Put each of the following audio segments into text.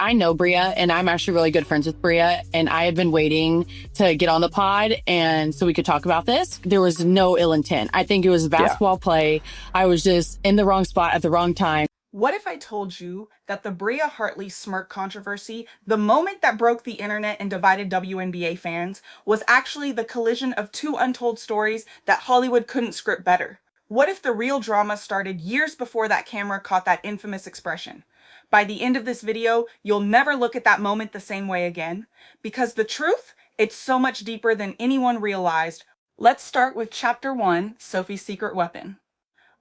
I know Bria, and I'm actually really good friends with Bria, and I had been waiting to get on the pod and so we could talk about this. There was no ill intent. I think it was basketball play. I was just in the wrong spot at the wrong time. What if I told you that the Bria Hartley smirk controversy, the moment that broke the internet and divided WNBA fans, was actually the collision of two untold stories that Hollywood couldn't script better? What if the real drama started years before that camera caught that infamous expression? By the end of this video, you'll never look at that moment the same way again, because the truth, it's so much deeper than anyone realized. Let's start with Chapter 1, Sophie's Secret Weapon.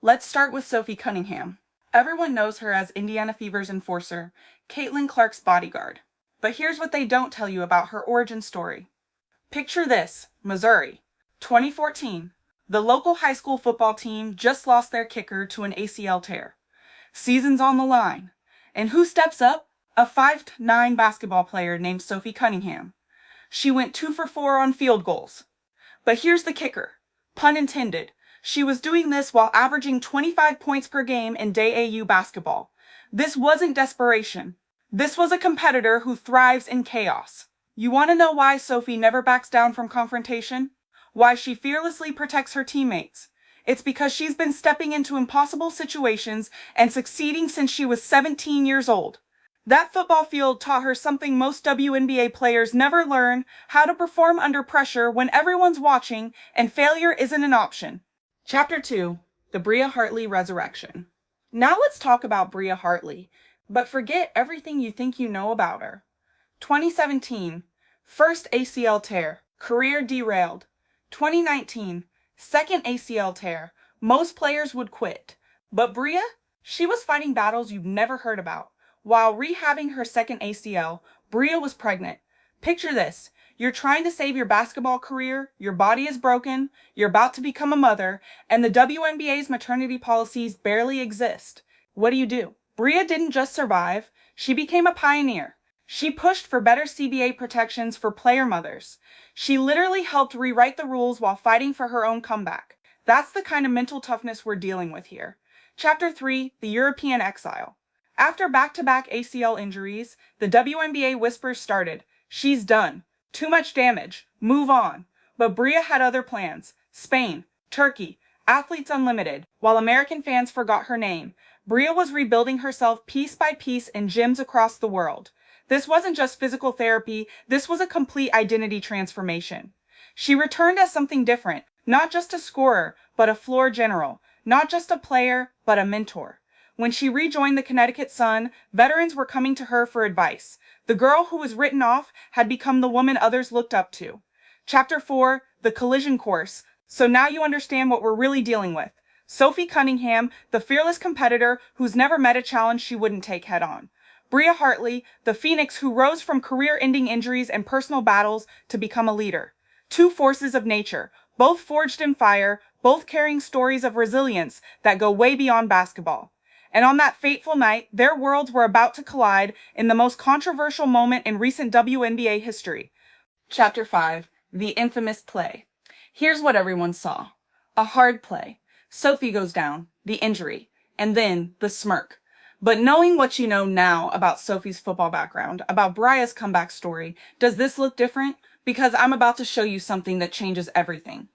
Let's start with Sophie Cunningham. Everyone knows her as Indiana Fever's enforcer, Caitlin Clark's bodyguard. But here's what they don't tell you about her origin story. Picture this, Missouri, 2014. The local high school football team just lost their kicker to an ACL tear. Season's on the line. And who steps up? A 5'9" basketball player named Sophie Cunningham. She went 2 for 4 on field goals. But here's the kicker. Pun intended. She was doing this while averaging 25 points per game in AAU basketball. This wasn't desperation. This was a competitor who thrives in chaos. You want to know why Sophie never backs down from confrontation? Why she fearlessly protects her teammates? It's because she's been stepping into impossible situations and succeeding since she was 17 years old. That football field taught her something most WNBA players never learn: how to perform under pressure when everyone's watching and failure isn't an option. Chapter 2, The Bria Hartley Resurrection. Now let's talk about Bria Hartley, but forget everything you think you know about her. 2017, first ACL tear, career derailed. 2019, second ACL tear, most players would quit. But Bria, she was fighting battles you've never heard about. While rehabbing her second ACL, Bria was pregnant. Picture this. You're trying to save your basketball career, your body is broken, you're about to become a mother, and the WNBA's maternity policies barely exist. What do? Bria didn't just survive, she became a pioneer. She pushed for better CBA protections for player mothers. She literally helped rewrite the rules while fighting for her own comeback. That's the kind of mental toughness we're dealing with here. Chapter 3, The European Exile. After back-to-back ACL injuries, the WNBA whispers started. She's done. Too much damage. Move on. But Bria had other plans. Spain, Turkey, Athletes Unlimited. While American fans forgot her name, Bria was rebuilding herself piece by piece in gyms across the world. This wasn't just physical therapy, this was a complete identity transformation. She returned as something different, not just a scorer, but a floor general, not just a player, but a mentor. When she rejoined the Connecticut Sun, veterans were coming to her for advice. The girl who was written off had become the woman others looked up to. Chapter 4, The Collision Course. So now you understand what we're really dealing with. Sophie Cunningham, the fearless competitor who's never met a challenge she wouldn't take head on. Bria Hartley, the phoenix who rose from career-ending injuries and personal battles to become a leader. Two forces of nature, both forged in fire, both carrying stories of resilience that go way beyond basketball. And on that fateful night, their worlds were about to collide in the most controversial moment in recent WNBA history. Chapter 5, The Infamous Play. Here's what everyone saw. A hard play. Sophie goes down, the injury, and then the smirk. But knowing what you know now about Sophie's football background, about Bria's comeback story, does this look different? Because I'm about to show you something that changes everything.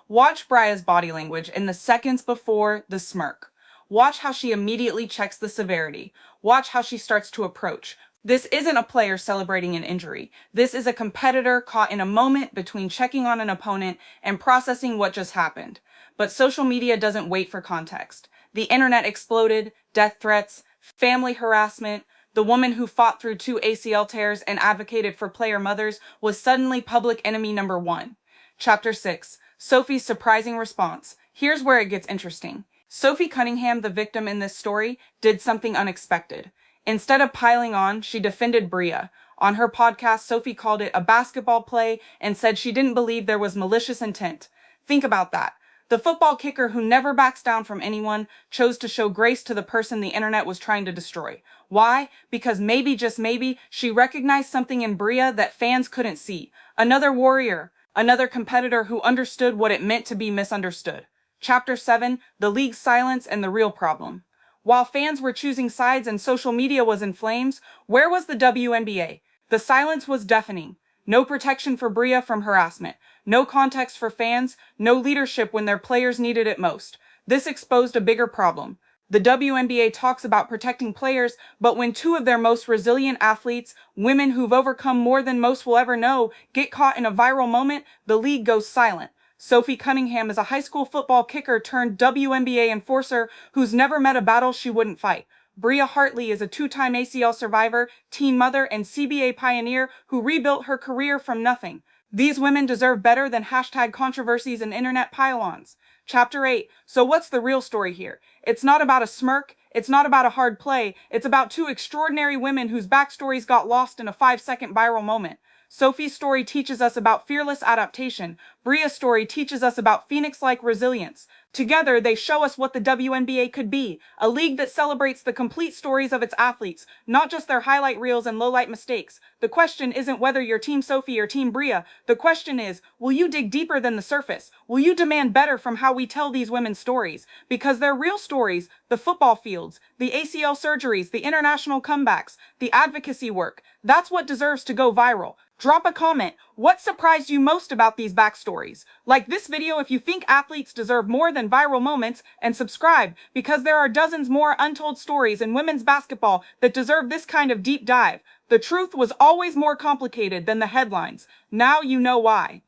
Watch Bria's body language in the seconds before the smirk. Watch how she immediately checks the severity. Watch how she starts to approach. This isn't a player celebrating an injury. This is a competitor caught in a moment between checking on an opponent and processing what just happened. But social media doesn't wait for context. The internet exploded, death threats, family harassment. The woman who fought through 2 ACL tears and advocated for player mothers was suddenly public enemy number 1. Chapter 6, Sophie's surprising response. Here's where it gets interesting. Sophie Cunningham, the victim in this story, did something unexpected. Instead of piling on, she defended Bria. On her podcast, Sophie called it a basketball play and said she didn't believe there was malicious intent. Think about that. The football kicker who never backs down from anyone chose to show grace to the person the internet was trying to destroy. Why? Because maybe, just maybe, she recognized something in Bria that fans couldn't see. Another warrior, another competitor who understood what it meant to be misunderstood. Chapter 7, The League's Silence and the Real Problem. While fans were choosing sides and social media was in flames, where was the WNBA? The silence was deafening. No protection for Bria from harassment. No context for fans. No leadership when their players needed it most. This exposed a bigger problem. The WNBA talks about protecting players, but when two of their most resilient athletes, women who've overcome more than most will ever know, get caught in a viral moment, the league goes silent. Sophie Cunningham is a high school football kicker turned WNBA enforcer who's never met a battle she wouldn't fight. Bria Hartley is a two-time ACL survivor, teen mother, and CBA pioneer who rebuilt her career from nothing. These women deserve better than hashtag controversies and internet pile-ons. Chapter 8. So what's the real story here? It's not about a smirk. It's not about a hard play. It's about two extraordinary women whose backstories got lost in a 5-second viral moment. Sophie's story teaches us about fearless adaptation. Bria's story teaches us about phoenix-like resilience. Together, they show us what the WNBA could be, a league that celebrates the complete stories of its athletes, not just their highlight reels and low-light mistakes. The question isn't whether you're Team Sophie or Team Bria. The question is, will you dig deeper than the surface? Will you demand better from how we tell these women's stories? Because they're real stories, the football fields, the ACL surgeries, the international comebacks, the advocacy work, that's what deserves to go viral. Drop a comment. What surprised you most about these backstories? Like this video if you think athletes deserve more than viral moments, and subscribe because there are dozens more untold stories in women's basketball that deserve this kind of deep dive. The truth was always more complicated than the headlines. Now you know why.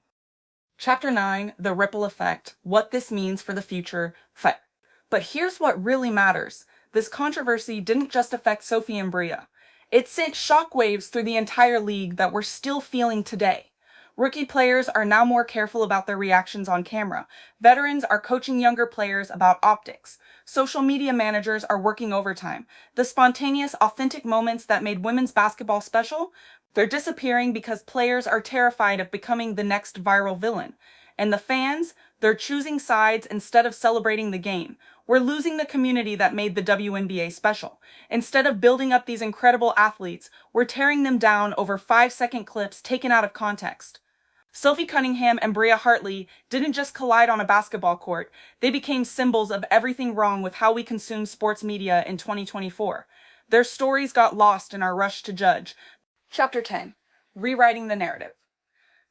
Chapter 9, The Ripple Effect, What This Means for the Future. But here's what really matters. This controversy didn't just affect Sophie and Bria. It sent shockwaves through the entire league that we're still feeling today. Rookie players are now more careful about their reactions on camera. Veterans are coaching younger players about optics. Social media managers are working overtime. The spontaneous, authentic moments that made women's basketball special, they're disappearing because players are terrified of becoming the next viral villain. And the fans, they're choosing sides instead of celebrating the game. We're losing the community that made the WNBA special. Instead of building up these incredible athletes, we're tearing them down over 5-second clips taken out of context. Sophie Cunningham and Bria Hartley didn't just collide on a basketball court, they became symbols of everything wrong with how we consume sports media in 2024. Their stories got lost in our rush to judge. Chapter 10. Rewriting the narrative.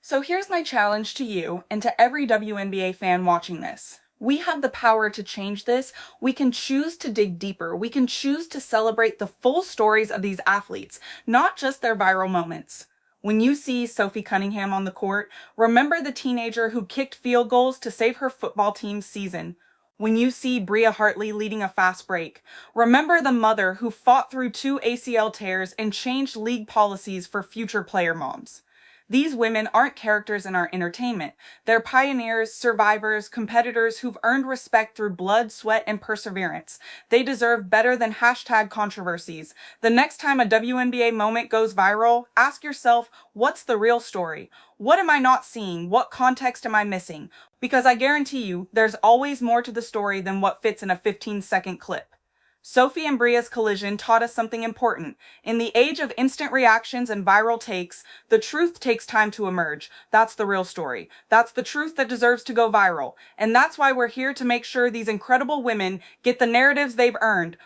So here's my challenge to you and to every WNBA fan watching this. We have the power to change this. We can choose to dig deeper. We can choose to celebrate the full stories of these athletes, not just their viral moments. When you see Sophie Cunningham on the court, remember the teenager who kicked field goals to save her football team's season. When you see Bria Hartley leading a fast break, remember the mother who fought through 2 ACL tears and changed league policies for future player moms. These women aren't characters in our entertainment. They're pioneers, survivors, competitors who've earned respect through blood, sweat, and perseverance. They deserve better than hashtag controversies. The next time a WNBA moment goes viral, ask yourself, what's the real story? What am I not seeing? What context am I missing? Because I guarantee you, there's always more to the story than what fits in a 15-second clip. Sophie and Bria's collision taught us something important. In the age of instant reactions and viral takes, the truth takes time to emerge. That's the real story. That's the truth that deserves to go viral. And that's why we're here to make sure these incredible women get the narratives they've earned.